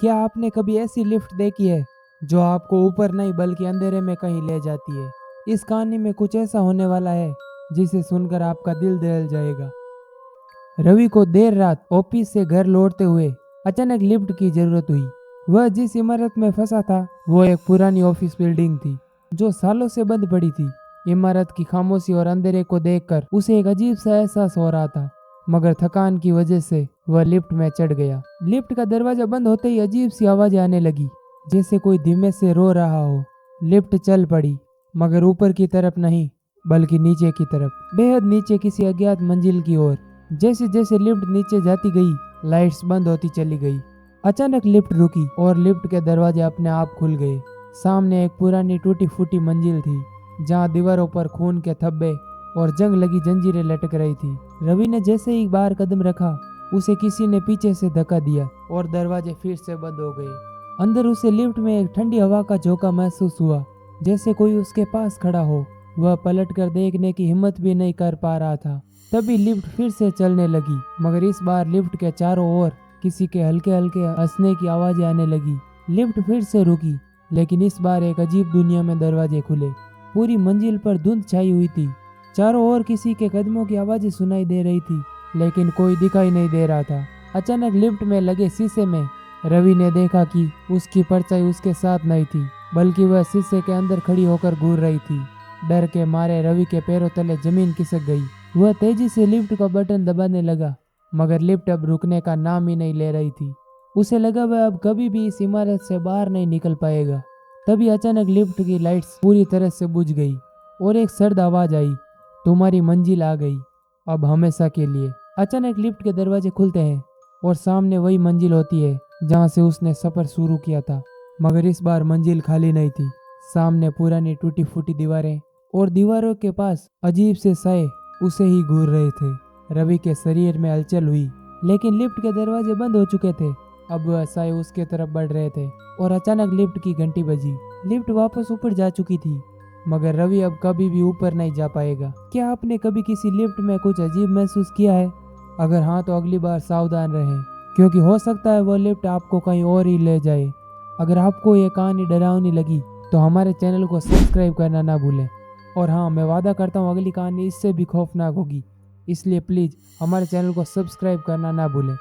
क्या आपने कभी ऐसी लिफ्ट देखी है जो आपको ऊपर नहीं बल्कि अंधेरे में कहीं ले जाती है? इस कहानी में कुछ ऐसा होने वाला है जिसे सुनकर आपका दिल दहल जाएगा। रवि को देर रात ऑफिस से घर लौटते हुए अचानक लिफ्ट की जरूरत हुई। वह जिस इमारत में फंसा था वो एक पुरानी ऑफिस बिल्डिंग थी जो सालों से बंद पड़ी थी। इमारत की खामोशी और अंधेरे को देखकर उसे एक अजीब सा एहसास हो रहा था, मगर थकान की वजह से वह लिफ्ट में चढ़ गया। लिफ्ट का दरवाजा बंद होते ही अजीब सी आवाज आने लगी, जैसे कोई धीमे से रो रहा हो। लिफ्ट चल पड़ी, मगर ऊपर की तरफ नहीं बल्कि नीचे की तरफ, बेहद नीचे, किसी अज्ञात मंजिल की ओर। जैसे जैसे लिफ्ट नीचे जाती गई, लाइट्स बंद होती चली गई। अचानक लिफ्ट रुकी और लिफ्ट के दरवाजे अपने आप खुल गए। सामने एक पुरानी टूटी फूटी मंजिल थी जहां दीवारों पर खून के धब्बे और जंग लगी जंजीरें लटक रही थी। रवि ने जैसे ही बाहर कदम रखा, उसे किसी ने पीछे से धक्का दिया और दरवाजे फिर से बंद हो गए। अंदर उसे लिफ्ट में एक ठंडी हवा का झोंका महसूस हुआ, जैसे कोई उसके पास खड़ा हो। वह पलटकर देखने की हिम्मत भी नहीं कर पा रहा था। तभी लिफ्ट फिर से चलने लगी, मगर इस बार लिफ्ट के चारों ओर किसी के हल्के हल्के हंसने की आवाजें आने लगी। लिफ्ट फिर से रुकी, लेकिन इस बार एक अजीब दुनिया में दरवाजे खुले। पूरी मंजिल पर धुंध छाई हुई थी। चारों ओर किसी के कदमों की आवाजें सुनाई दे रही थी, लेकिन कोई दिखाई नहीं दे रहा था। अचानक लिफ्ट में लगे शीशे में रवि ने देखा कि उसकी परछाई उसके साथ नहीं थी, बल्कि वह शीशे के अंदर खड़ी होकर घूर रही थी। डर के मारे रवि के पैरों तले जमीन खिसक गई। वह तेजी से लिफ्ट का बटन दबाने लगा, मगर लिफ्ट अब रुकने का नाम ही नहीं ले रही थी। उसे लगा वह अब कभी भी इस इमारत से बाहर नहीं निकल पाएगा। तभी अचानक लिफ्ट की लाइट्स पूरी तरह से बुझ गई और एक सर्द आवाज आई, तुम्हारी मंजिल आ गई, अब हमेशा के लिए। अचानक लिफ्ट के दरवाजे खुलते हैं और सामने वही मंजिल होती है जहां से उसने सफर शुरू किया था, मगर इस बार मंजिल खाली नहीं थी। सामने पुरानी टूटी फूटी दीवारें और दीवारों के पास अजीब से साए उसे ही घूर रहे थे। रवि के शरीर में हलचल हुई, लेकिन लिफ्ट के दरवाजे बंद हो चुके थे। अब वह साए उसके तरफ बढ़ रहे थे और अचानक लिफ्ट की घंटी बजी। लिफ्ट वापस ऊपर जा चुकी थी, मगर रवि अब कभी भी ऊपर नहीं जा पाएगा। क्या आपने कभी किसी लिफ्ट में कुछ अजीब महसूस किया है? अगर हाँ तो अगली बार सावधान रहें, क्योंकि हो सकता है वो लिफ्ट आपको कहीं और ही ले जाए। अगर आपको ये कहानी डरावनी लगी तो हमारे चैनल को सब्सक्राइब करना ना भूलें। और हाँ, मैं वादा करता हूँ अगली कहानी इससे भी खौफनाक होगी, इसलिए प्लीज़ हमारे चैनल को सब्सक्राइब करना ना भूलें।